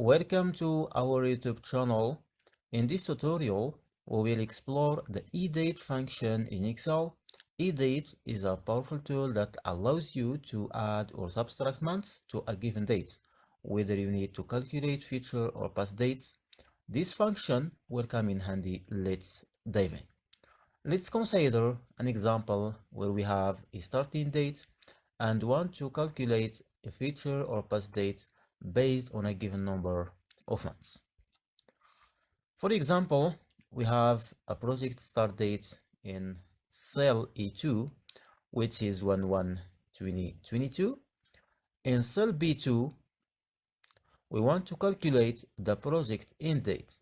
Welcome to our YouTube channel. In this tutorial, we will explore the EDATE function in Excel. EDATE is a powerful tool that allows you to add or subtract months to a given date, whether you need to calculate future or past dates. This function will come in handy. Let's dive in. Let's consider an example where we have a starting date and want to calculate a future or past date based on a given number of months. For example, we have a project start date in cell E2, which is 1/1/2022. In cell B2, we want to calculate the project end date,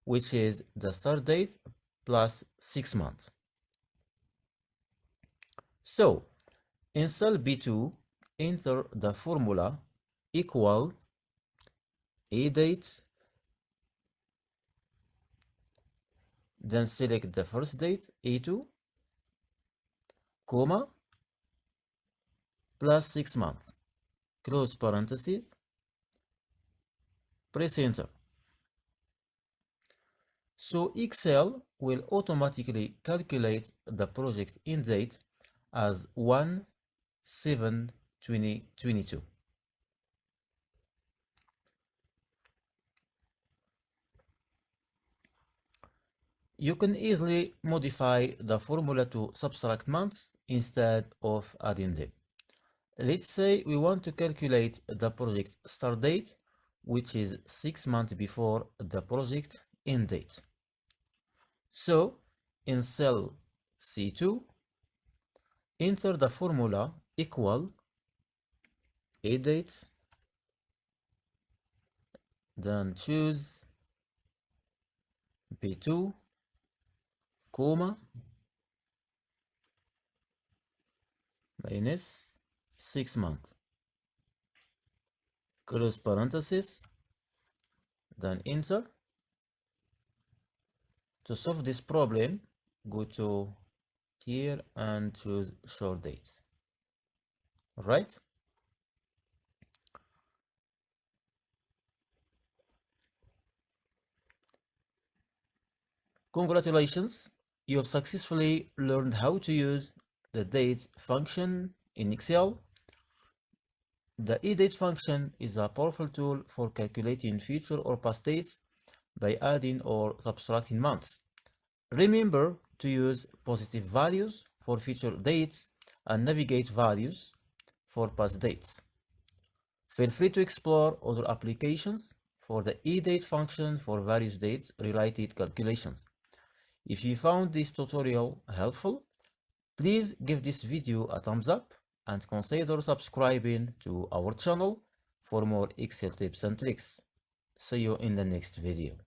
which is the start date plus 6 months. So, in cell B2, enter the formula equal EDATE, then select the first date, E2, comma, plus 6 months, close parentheses, press enter. So Excel will automatically calculate the project end date as 1/7/2022. You can easily modify the formula to subtract months instead of adding them. Let's say we want to calculate the project start date, which is 6 months before the project end date. So, in cell C2, enter the formula equal EDATE, then choose B2, comma, minus 6 months, close parenthesis, then enter. To solve this problem, go to here and choose short dates. Right? Congratulations, you have successfully learned how to use the date function in Excel. The EDATE function is a powerful tool for calculating future or past dates by adding or subtracting months. Remember to use positive values for future dates and navigate values for past dates. Feel free to explore other applications for the EDATE function for various dates related calculations. If you found this tutorial helpful, please give this video a thumbs up and consider subscribing to our channel for more Excel tips and tricks. See you in the next video.